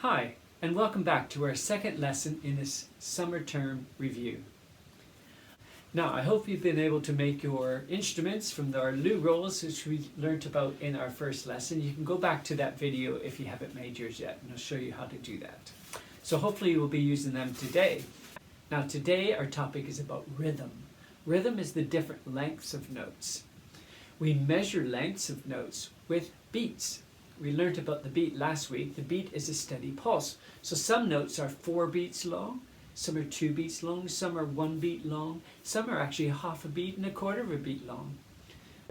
Hi, and welcome back to our second lesson in this summer term review. Now, I hope you've been able to make your instruments from our loo rolls, which we learnt about in our first lesson. You can go back to that video if you haven't made yours yet, and I'll show you how to do that. So hopefully you will be using them today. Now today our topic is about rhythm. Rhythm is the different lengths of notes. We measure lengths of notes with beats. We learnt about the beat last week. The beat is a steady pulse. So some notes are 4 beats long, some are 2 beats long, some are 1 beat long, some are actually half a beat and a quarter of a beat long.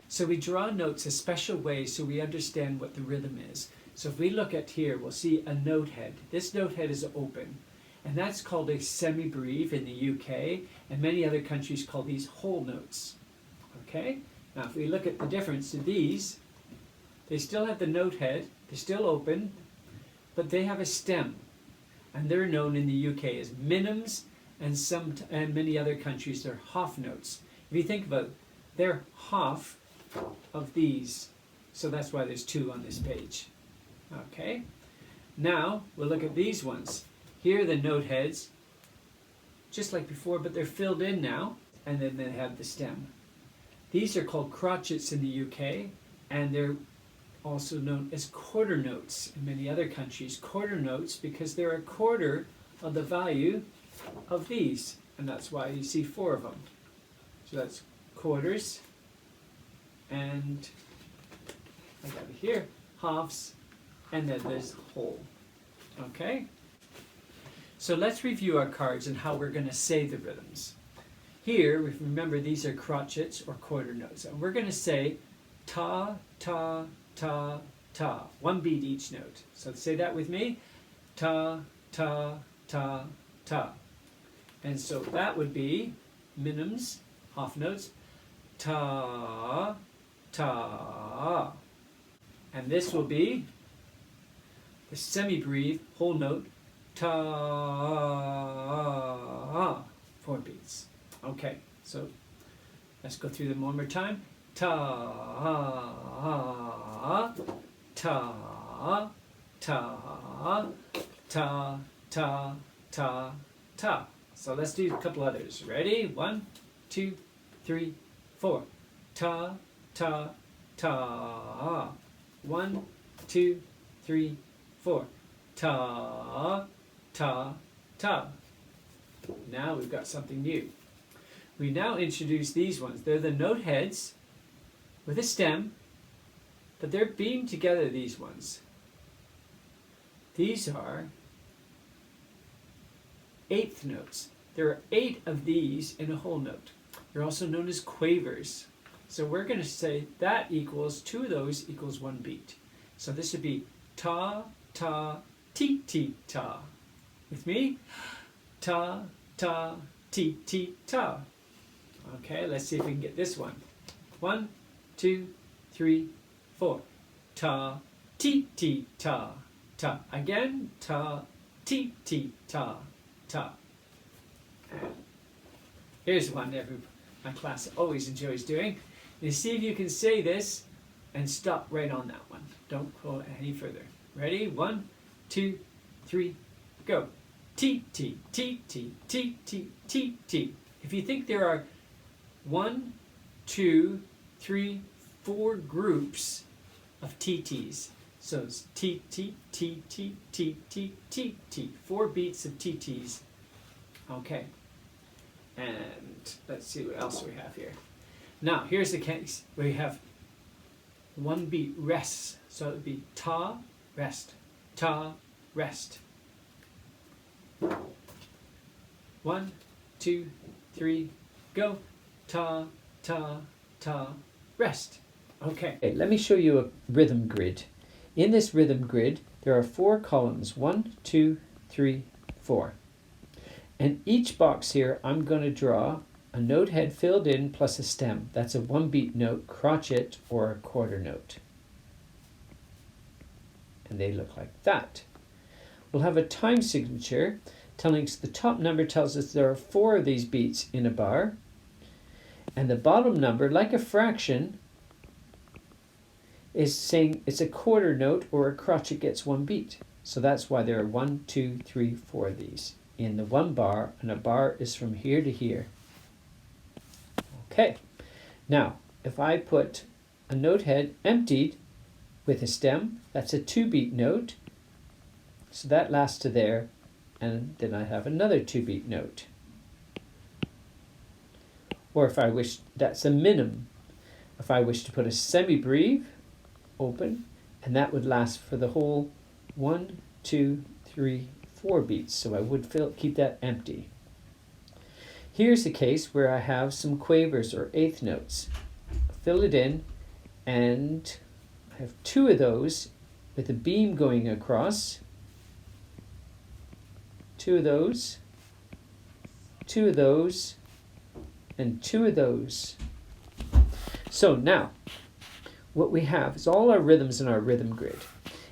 So we draw notes a special way so we understand what the rhythm is. So if we look at here, we'll see a note head. This note head is open, and that's called a semibreve in the UK, and many other countries call these whole notes. Okay? Now if we look at the difference in these, they still have the note head, they're still open, but they have a stem. And they're known in the UK as minims, and many other countries they're half notes. If you think about it, they're half of these. So that's why there's 2 on this page. Okay? Now we'll look at these ones. Here are the note heads, just like before, but they're filled in now, and then they have the stem. These are called crotchets in the UK, and they're also known as quarter notes in many other countries. Quarter notes because they're a quarter of the value of these, and that's why you see 4 of them. So that's quarters, and I got it here, halves, and then there's whole. Okay? So let's review our cards and how we're going to say the rhythms. Here, remember these are crotchets or quarter notes, and we're going to say ta, ta, ta, ta. 1 beat each note. So say that with me. Ta, ta, ta, ta. And so that would be minims, half notes. Ta, ta. And this will be the semibreve, whole note. Ta, 4 beats. Okay, so let's go through them one more time. Ta, ta, ta, ta, ta, ta, ta. So let's do a couple others. Ready? 1, 2, 3, 4. Ta, ta, ta. 1, 2, 3, 4. Ta, ta, ta. Now we've got something new. We now introduce these ones. They're the note heads with a stem, but they're beamed together, these ones. These are 8th notes. There are 8 of these in a whole note. They're also known as quavers. So we're going to say that equals, 2 of those equals 1 beat. So this would be ta, ta, ti, ti, ta. With me? Ta, ta, ti, ti, ta. Okay, let's see if we can get this one. 1, 2, 3, 4. Ta, ti, ti, ta, ta. Again, ta, ti, ti, ta, ta. And here's one my class always enjoys doing. You see if you can say this and stop right on that one. Don't go any further. Ready? 1, 2, 3, go. Ti, ti, ti, ti, ti, ti, ti, ti. If you think there are 1, 2, 3, 4 groups of TTs. So it's T, T, T, T, T, T, T, T. 4 beats of TTs. Okay. And let's see what else we have here. Now, here's the case. We have 1 beat rests. So it would be ta, rest, ta, rest. 1, 2, 3, go. Ta, ta, ta, rest. Okay, let me show you a rhythm grid. In this rhythm grid, there are 4 columns. 1, 2, 3, 4. And each box here, I'm going to draw a note head filled in plus a stem. That's a 1 beat note, crotchet, or a quarter note. And they look like that. We'll have a time signature telling us the top number tells us there are 4 of these beats in a bar. And the bottom number, like a fraction, is saying it's a quarter note or a crotchet gets 1 beat. So that's why there are 1, 2, 3, 4 of these in the one bar, and a bar is from here to here. Okay, now if I put a note head emptied with a stem, that's a 2-beat note, so that lasts to there, and then I have another 2-beat note. Or if I wish, that's a minim. If I wish to put a semibreve open, and that would last for the whole 1, 2, 3, 4 beats, so I would keep that empty. Here's a case where I have some quavers or eighth notes. Fill it in, and I have 2 of those with a beam going across, 2 of those, 2 of those, and 2 of those. So now, what we have is all our rhythms in our rhythm grid.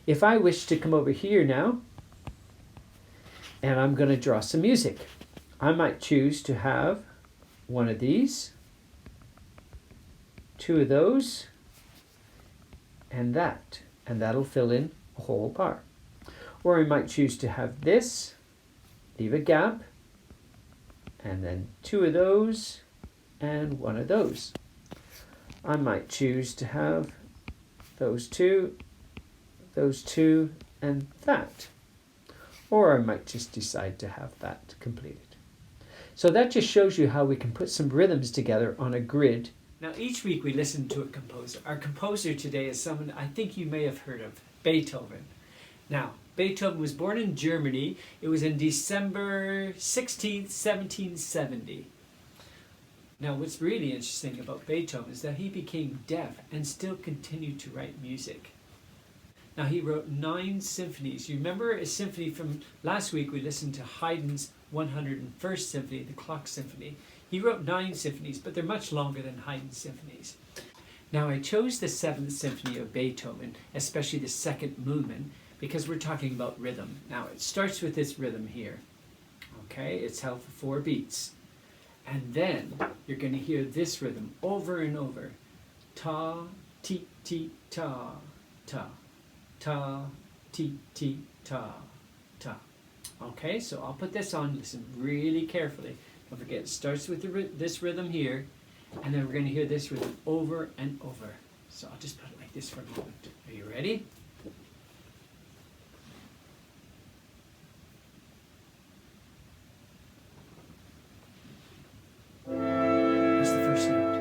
If I wish to come over here now, and I'm going to draw some music, I might choose to have 1 of these, 2 of those, and that'll fill in a whole bar. Or I might choose to have this, leave a gap, and then 2 of those, and 1 of those. I might choose to have those 2, and that. Or I might just decide to have that completed. So that just shows you how we can put some rhythms together on a grid. Now each week we listen to a composer. Our composer today is someone I think you may have heard of, Beethoven. Now, Beethoven was born in Germany. It was in December 16th, 1770. Now what's really interesting about Beethoven is that he became deaf and still continued to write music. Now he wrote 9 symphonies. You remember a symphony from last week? We listened to Haydn's 101st Symphony, the Clock Symphony. He wrote 9 symphonies, but they're much longer than Haydn's symphonies. Now I chose the 7th Symphony of Beethoven, especially the second movement, because we're talking about rhythm. Now it starts with this rhythm here. Okay, it's held for 4 beats. And then you're going to hear this rhythm over and over. Ta, ti, ti, ta, ta. Ta, ti, ti, ta, ta. Okay, so I'll put this on. Listen really carefully. Don't forget, it starts with this rhythm here, and then we're going to hear this rhythm over and over. So I'll just put it like this for a moment. Are you ready? That's the first note.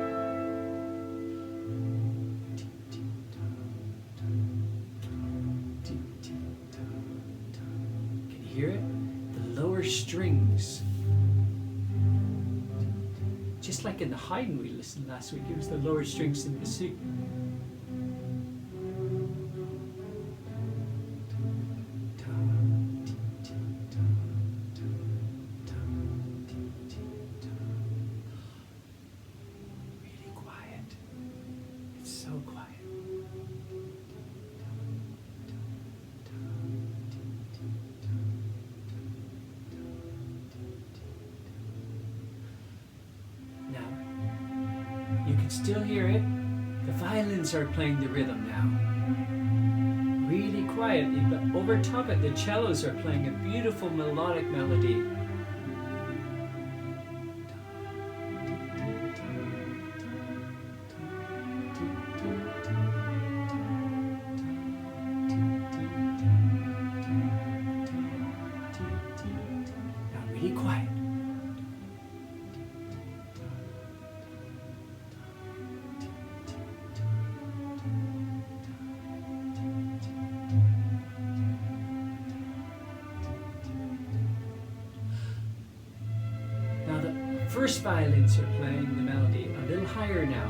Can you hear it? The lower strings. Just like in the Haydn we listened last week, it was the lower strings in the C. Really quiet. It's so quiet. Now, you can still hear it. The violins are playing the rhythm now. Really quietly, but over top it, the cellos are playing a beautiful melodic melody. Now, really quiet. First violins are playing the melody a little higher now.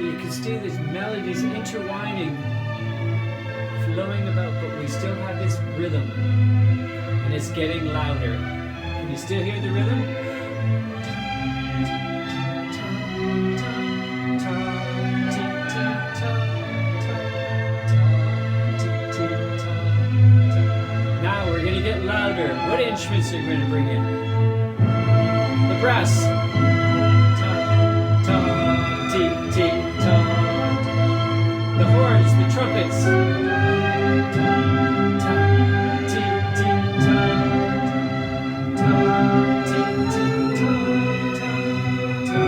You can see these melodies intertwining, flowing about, but we still have this rhythm, and it's getting louder. Can you still hear the rhythm? What instruments are you going to bring in? brass. Ta, ta, ti, ti, ta. The horns, the trumpets. Ta, ta, ti, ti, ta. Ta, ti, ti, ta, ta. Ta,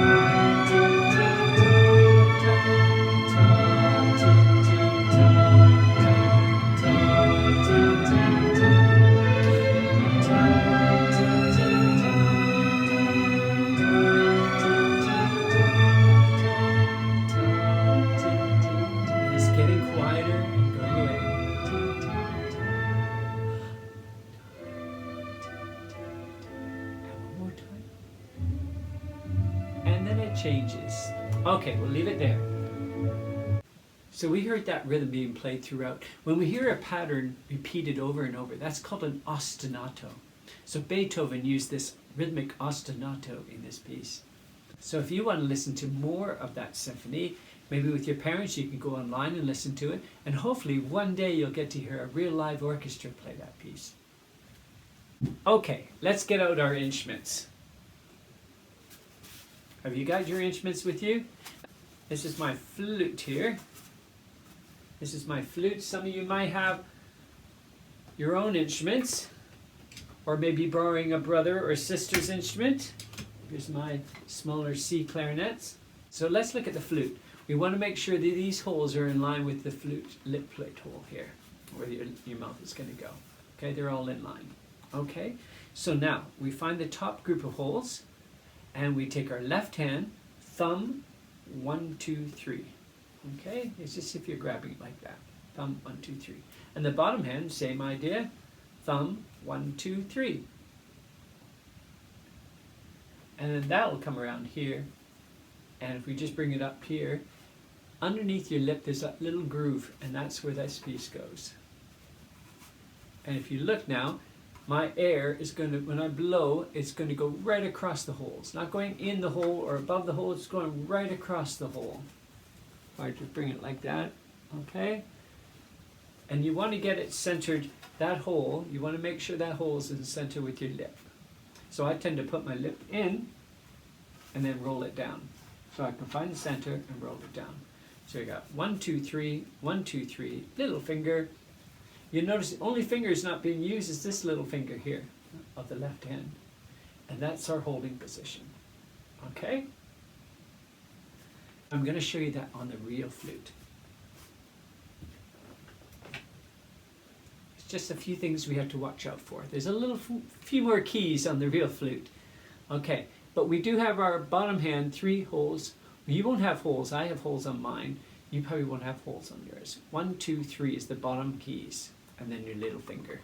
ti, ti, ta, ta. Ta, ti, ti, ta, ta. Ta, ti, ti, ta. It's getting quieter and going away. And one more time. And then it changes. Okay, we'll leave it there. So we heard that rhythm being played throughout. When we hear a pattern repeated over and over, that's called an ostinato. So Beethoven used this rhythmic ostinato in this piece. So if you want to listen to more of that symphony, maybe with your parents, you can go online and listen to it. And hopefully one day you'll get to hear a real live orchestra play that piece. Okay, let's get out our instruments. Have you got your instruments with you? This is my flute here. This is my flute. Some of you might have your own instruments, or maybe borrowing a brother or sister's instrument. Here's my smaller C clarinets. So let's look at the flute. We want to make sure that these holes are in line with the flute lip plate hole here, where your mouth is going to go. Okay, they're all in line. Okay, so now we find the top group of holes, and we take our left hand, thumb, 1, 2, 3. Okay, it's just if you're grabbing it like that. Thumb, 1, 2, 3. And the bottom hand, same idea. Thumb, 1, 2, 3. And then that will come around here. And if we just bring it up here, underneath your lip there's that little groove, and that's where this piece goes. And if you look now, my air is going to, when I blow, it's going to go right across the hole. It's not going in the hole or above the hole, it's going right across the hole. If I just bring it like that, okay? And you want to get it centered, that hole, you want to make sure that hole is in the center with your lip. So I tend to put my lip in and then roll it down. So I can find the center and roll it down. So you got 1, 2, 3, 1, 2, 3, little finger. You notice the only finger is not being used is this little finger here of the left hand. And that's our holding position. Okay? I'm going to show you that on the real flute. It's just a few things we have to watch out for. There's a few more keys on the real flute. Okay, but we do have our bottom hand, 3 holes. You won't have holes. I have holes on mine. You probably won't have holes on yours. 1, 2, 3 is the bottom keys, and then your little finger.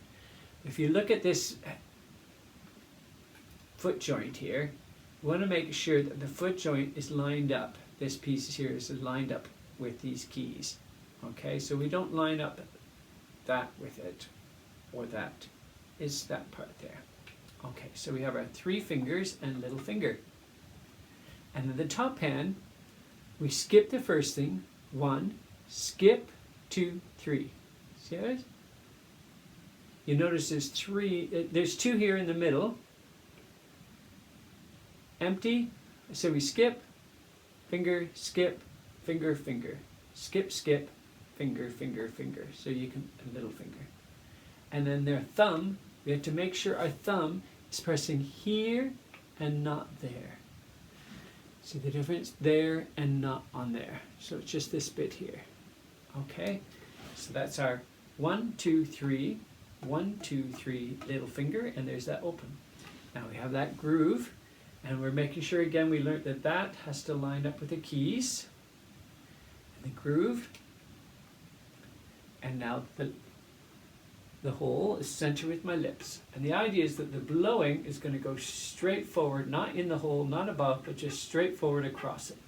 If you look at this foot joint here, we want to make sure that the foot joint is lined up. This piece here is lined up with these keys. Okay, so we don't line up that with it, or that is that part there. Okay, so we have our 3 fingers and little finger. And then the top hand, we skip the first thing, 1, skip, 2, 3. See how it is? You notice there's 3, there's 2 here in the middle. Empty, so we skip, finger, skip, finger, finger. Skip, skip, finger, finger, finger. So you can, a little finger. And then their thumb, we have to make sure our thumb is pressing here and not there. See the difference? There and not on there. So it's just this bit here. Okay? So that's our 1, 2, 3, 1, 2, 3 little finger, and there's that open. Now we have that groove, and we're making sure again we learned that that has to line up with the keys and the groove. And now the hole is centered with my lips. And the idea is that the blowing is going to go straight forward, not in the hole, not above, but just straight forward across it.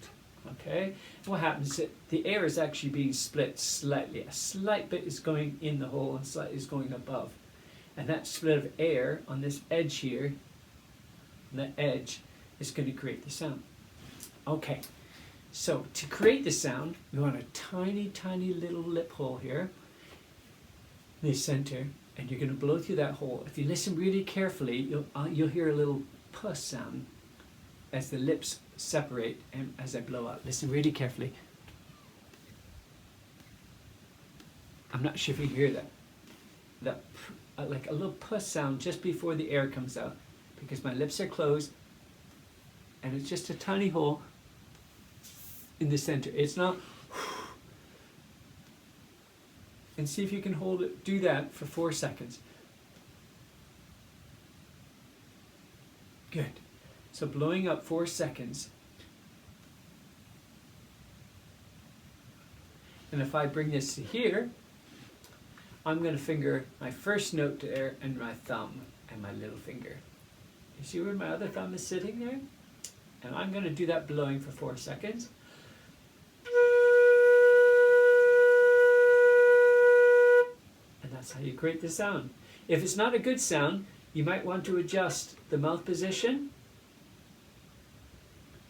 Okay? And what happens is that the air is actually being split slightly. A slight bit is going in the hole and slight is going above. And that split of air on this edge here, the edge, is going to create the sound. Okay. So to create the sound, we want a tiny, tiny little lip hole here. The center, and you're going to blow through that hole. If you listen really carefully, you'll hear a little puss sound. as the lips separate and as I blow out. Listen really carefully. I'm not sure if you hear that like a little puss sound just before the air comes out, because my lips are closed and it's just a tiny hole in the center. It's not. And see if you can hold it, do that for 4 seconds. Good. So blowing up 4 seconds. And if I bring this to here, I'm going to finger my first note there and my thumb and my little finger. You see where my other thumb is sitting there? And I'm going to do that blowing for 4 seconds. And that's how you create the sound. If it's not a good sound, you might want to adjust the mouth position.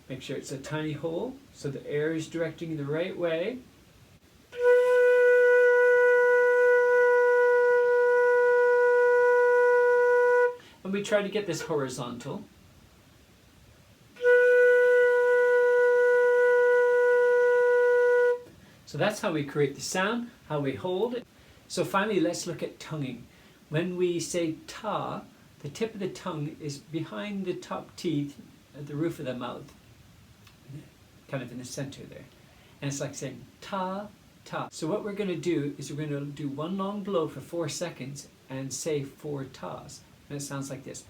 Make sure it's a tiny hole so the air is directing the right way. And we try to get this horizontal. So that's how we create the sound, how we hold it. So finally, let's look at tonguing. When we say ta, the tip of the tongue is behind the top teeth at the roof of the mouth, kind of in the center there. And it's like saying ta, ta. So what we're going to do is we're going to do one long blow for 4 seconds and say 4 tas. And it sounds like this.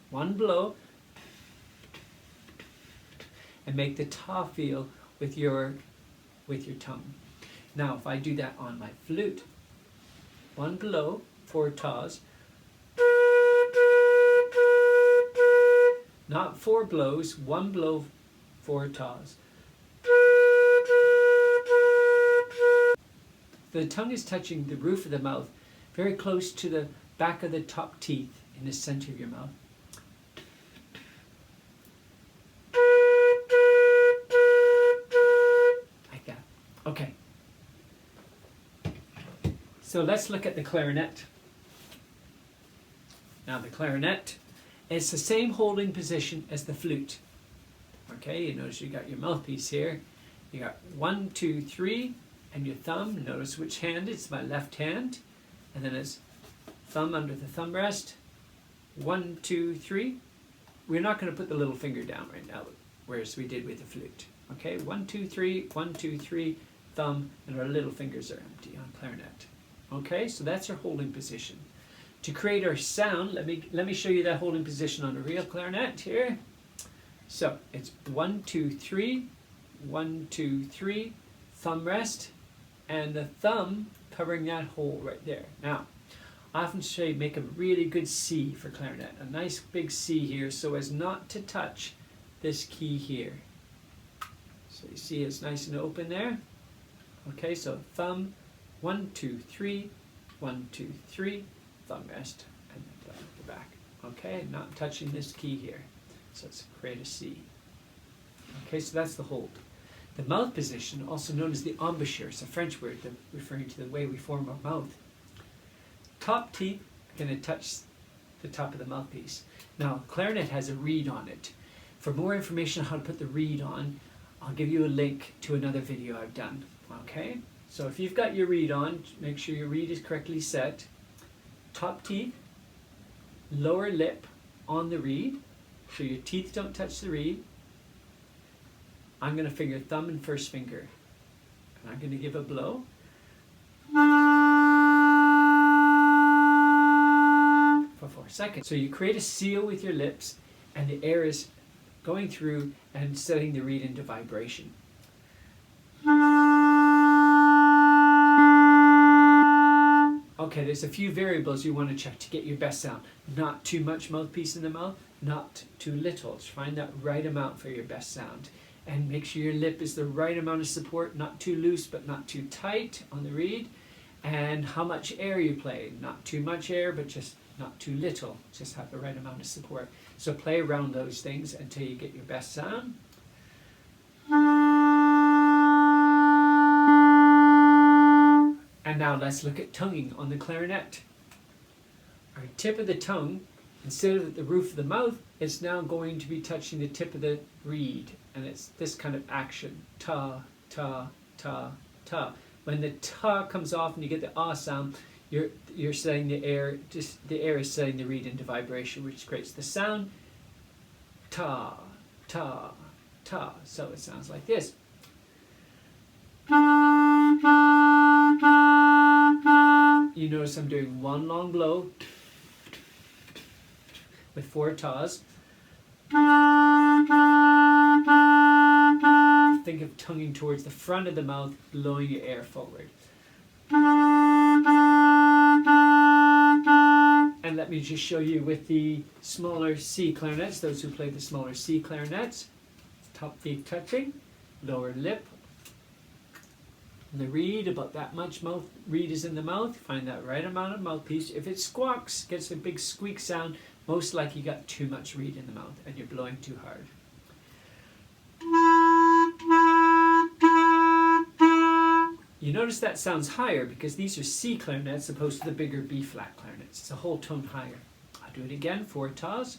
One blow, and make the ta feel with your tongue. Now if I do that on my flute, one blow, 4 tas. Not 4 blows, one blow, 4 tas. The tongue is touching the roof of the mouth, very close to the back of the top teeth in the center of your mouth. Like that. Okay. So let's look at the clarinet. Now the clarinet is the same holding position as the flute. Okay, you notice you got your mouthpiece here. You got 1, 2, 3, and your thumb. Notice which hand, it's my left hand. And then it's thumb under the thumb rest. 1, 2, 3. We're not going to put the little finger down right now, whereas we did with the flute. Okay, 1, 2, 3, 1, 2, 3, thumb, and our little fingers are empty on clarinet. Okay, so that's our holding position. To create our sound, let me show you that holding position on a real clarinet here. So it's 1, 2, 3, 1, 2, 3, thumb rest, and the thumb covering that hole right there. Now, I often say make a really good C for clarinet, a nice big C here so as not to touch this key here. So you see it's nice and open there. Okay, so thumb, 1, 2, 3, 1, 2, 3, thumb rest, and then down the back. Okay, not touching this key here. So let's create a C. Okay, so that's the hold. The mouth position, also known as the embouchure, it's a French word referring to the way we form our mouth. Top teeth are going to touch the top of the mouthpiece. Now, clarinet has a reed on it. For more information on how to put the reed on, I'll give you a link to another video I've done. Okay, so if you've got your reed on, make sure your reed is correctly set. Top teeth, lower lip on the reed, so your teeth don't touch the reed. I'm going to finger thumb and first finger, and I'm going to give a blow. For 4 seconds. So you create a seal with your lips, and the air is going through and setting the reed into vibration. Okay, there's a few variables you want to check to get your best sound. Not too much mouthpiece in the mouth, not too little. Just find that right amount for your best sound. And make sure your lip is the right amount of support, not too loose but not too tight on the reed. And how much air you play. Not too much air, but just not too little. Just have the right amount of support. So play around those things until you get your best sound. And now let's look at tonguing on the clarinet. Our tip of the tongue instead of the roof of the mouth, it's now going to be touching the tip of the reed, and it's this kind of action. Ta, ta, ta, ta. When the ta comes off and you get the ah sound, you're setting the air, just the air is setting the reed into vibration, which creates the sound ta, ta, ta. So it sounds like this. You notice I'm doing one long blow with 4 tas. Think of tonguing towards the front of the mouth, blowing your air forward. And let me just show you with the smaller C clarinets, those who play the smaller C clarinets. Top beak touching, lower lip. The reed, about that much mouth reed is in the mouth. Find that right amount of mouthpiece. If it squawks, gets a big squeak sound, most likely you got too much reed in the mouth and you're blowing too hard. You notice that sounds higher because these are C clarinets opposed to the bigger B flat clarinets. It's a whole tone higher. I'll do it again, 4 tas.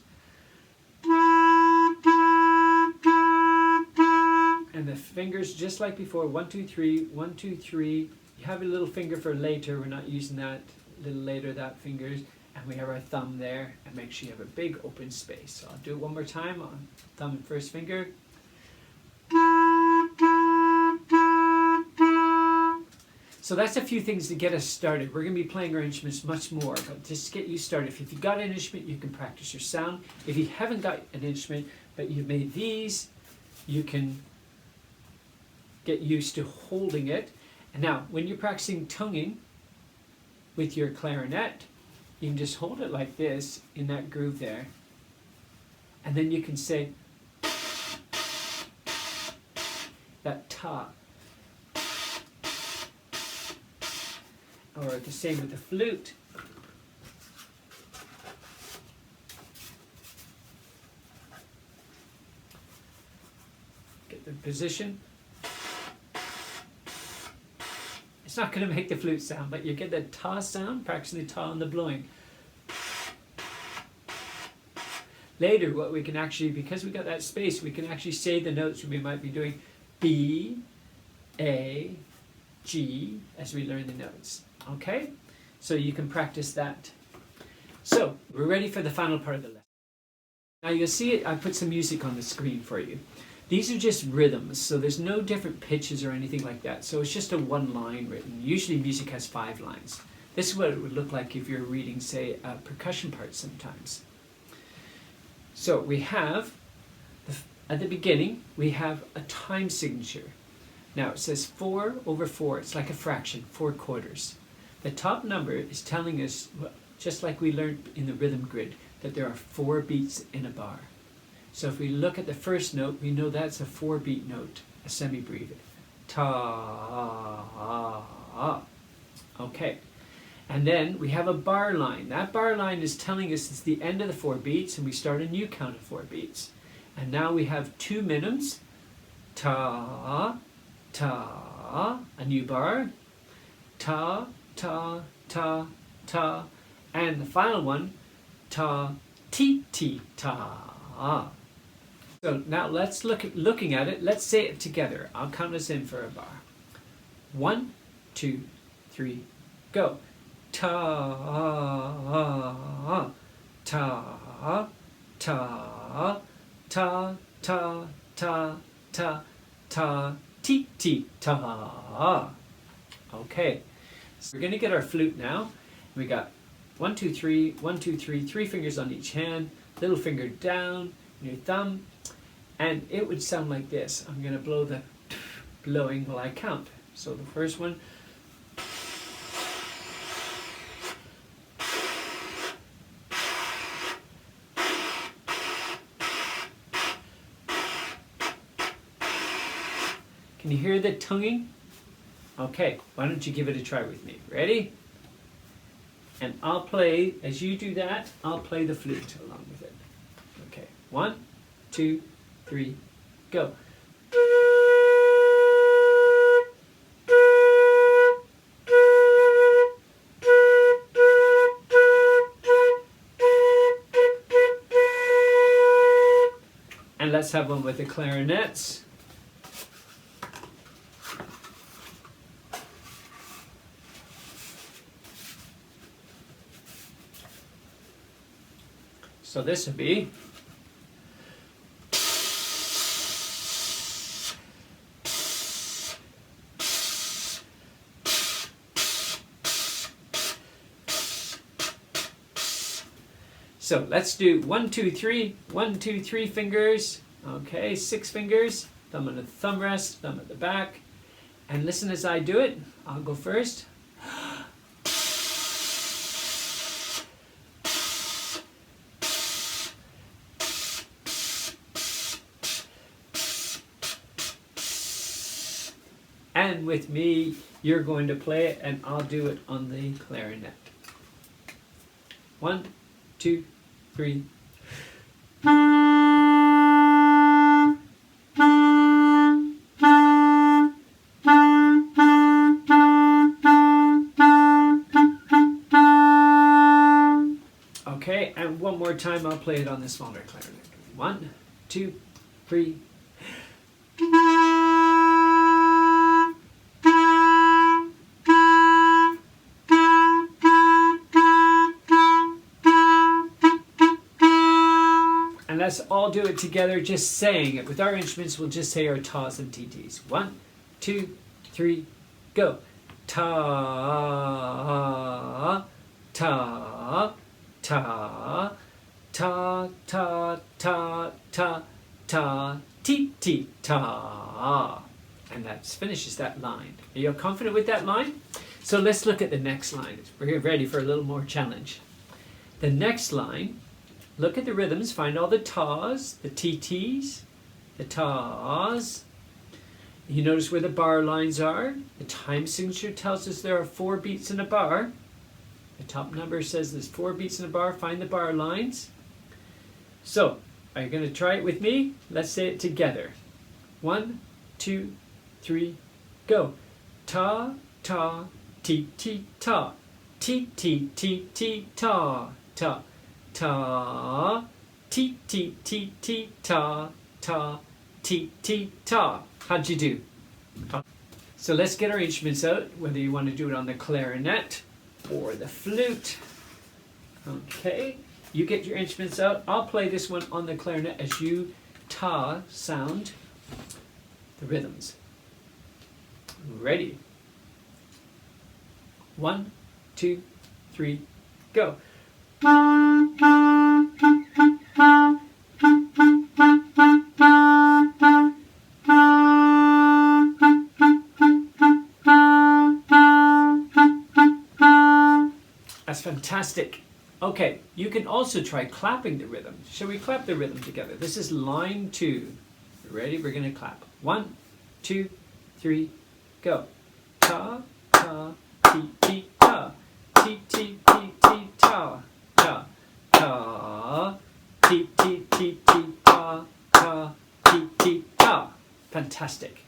And the fingers, just like before, 1, 2, 3, 1, 2, 3. You have a little finger for later. We're not using that. A little later, that fingers. And we have our thumb there. And make sure you have a big open space. So I'll do it one more time on thumb and first finger. So that's a few things to get us started. We're going to be playing our instruments much more, but just to get you started. If you've got an instrument, you can practice your sound. If you haven't got an instrument, but you've made these, you can get used to holding it. And now, when you're practicing tonguing with your clarinet, you can just hold it like this in that groove there. And then you can say that ta. Or the same with the flute. Get the position. It's not going to make the flute sound, but you get the ta sound, practicing the ta and the blowing. Later, what we can actually, because we got that space, we can actually say the notes we might be doing B, A, G, as we learn the notes. Okay? So you can practice that. So, we're ready for the final part of the lesson. Now you'll see it, I put some music on the screen for you. These are just rhythms, so there's no different pitches or anything like that. So it's just a one line written. Usually music has 5 lines. This is what it would look like if you're reading, say, a percussion part sometimes. So we have, at the beginning, we have a time signature. Now it says 4 over 4. It's like a fraction, 4 quarters. The top number is telling us, just like we learned in the rhythm grid, that there are 4 beats in a bar. So if we look at the first note, we know that's a 4-beat note, a semi-breather. Ta. Okay. And then we have a bar line. That bar line is telling us it's the end of the 4 beats, and we start a new count of 4 beats. And now we have 2 minims. Ta, ta, a new bar. Ta, ta, ta, ta. And the final one, ta, ti, ti, ta. So now let's looking at it, let's say it together. I'll count us in for a bar. 1, 2, 3, go. Ta, ta, ta, ta, ta, ta, ta, ta, ti, ti, ta. Okay, so we're going to get our flute now. We got 1, 2, 3, 1, 2, 3, 3 fingers on each hand, little finger down, your thumb, and it would sound like this. I'm going to blow the blowing while I count. So the first one. Can you hear the tonguing? Okay, why don't you give it a try with me? Ready? And I'll play, as you do that, I'll play the flute along with it. Okay, 1, 2, 3, go. And let's have one with the clarinets. So this would be so let's do 1, 2, 3, 1, 2, 3 fingers. Okay, 6 fingers, thumb on the thumb rest, thumb at the back. And listen as I do it. I'll go first. And with me, you're going to play it, and I'll do it on the clarinet. 1, 2, 3. Okay, and one more time I'll play it on the smaller clarinet. 1, 2, 3. Let's all do it together, just saying it. With our instruments, we'll just say our tas and TTs. 1, 2, 3, go. Ta, ta, ta, ta, ta, ta, ta, ta, ti, ti, ta. And that finishes that line. Are you confident with that line? So let's look at the next line. We're ready for a little more challenge. The next line, look at the rhythms, find all the tas, the TTs, the tas. You notice where the bar lines are. The time signature tells us there are 4 beats in a bar. The top number says there's 4 beats in a bar. Find the bar lines. So, are you going to try it with me? Let's say it together. 1, 2, 3, go. Ta, ta, ti, ti, ta. Ti, ti, ti, ti, ta, ta. Ta, ti, ti, ti, ti, ta, ta, ti, ti, ta. How'd you do? So let's get our instruments out, whether you want to do it on the clarinet or the flute. Okay, you get your instruments out. I'll play this one on the clarinet as you ta sound the rhythms. Ready? 1, 2, 3, go. That's fantastic. Okay, you can also try clapping the rhythm. Shall we clap the rhythm together? This is line 2. Ready? We're going to clap. 1, 2, 3, go. Ta, ta, ti, ti, ta. Ti, ti, ti, ti, ta. Ta, ta, ti, ti, ti, ti, ta, ta, ti, ti, ta. Fantastic.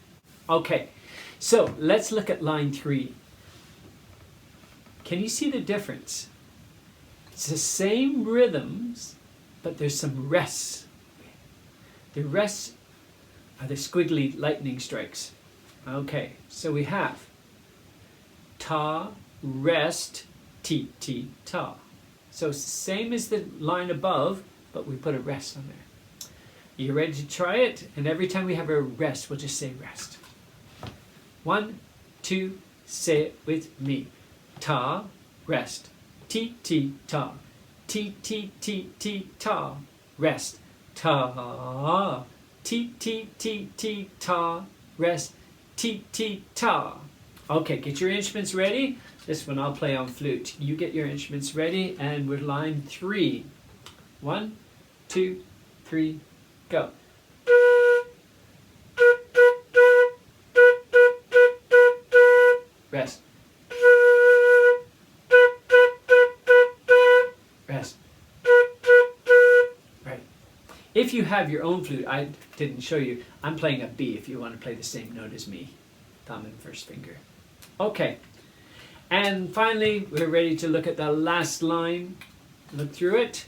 Okay, so let's look at line 3. Can you see the difference? It's the same rhythms, but there's some rests. The rests are the squiggly lightning strikes. Okay, so we have ta, rest, ti, ti, ta. So it's the same as the line above, but we put a rest on there. You ready to try it? And every time we have a rest, we'll just say rest. 1, 2, say it with me. Ta, rest. Ti, ti, ta. Ti, ti, ti, ti, ta. Rest. Ta. Ti, ti, ti, ti, ta. Rest. Ti, ti, ta. Okay, get your instruments ready. This one I'll play on flute. You get your instruments ready, and we're line 3. 1, 2, 3, go. Rest. Rest. Right. If you have your own flute, I didn't show you, I'm playing a B if you want to play the same note as me. Thumb and first finger. Okay. And finally, we're ready to look at the last line. Look through it.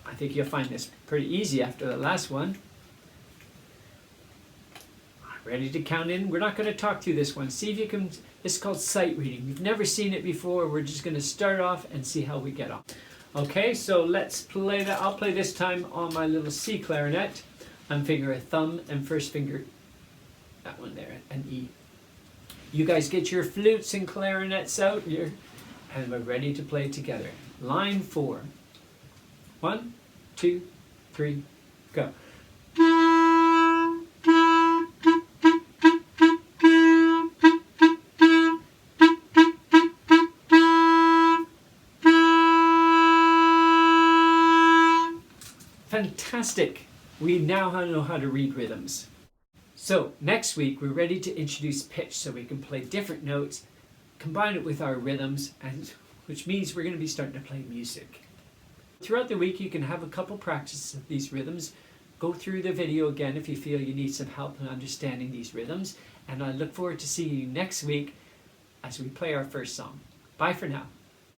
I think you'll find this pretty easy after the last one. Ready to count in? We're not going to talk through this one. See if you can, it's called sight reading. You've never seen it before. We're just going to start off and see how we get on. Okay, so let's play that. I'll play this time on my little C clarinet. On finger a thumb and first finger, that one there, an E. You guys get your flutes and clarinets out here, and we're ready to play together. Line 4. 1, 2, 3, go. Fantastic! We now know how to read rhythms. So next week we're ready to introduce pitch so we can play different notes, combine it with our rhythms, and which means we're going to be starting to play music. Throughout the week you can have a couple practices of these rhythms. Go through the video again if you feel you need some help in understanding these rhythms, and I look forward to seeing you next week as we play our first song. Bye for now.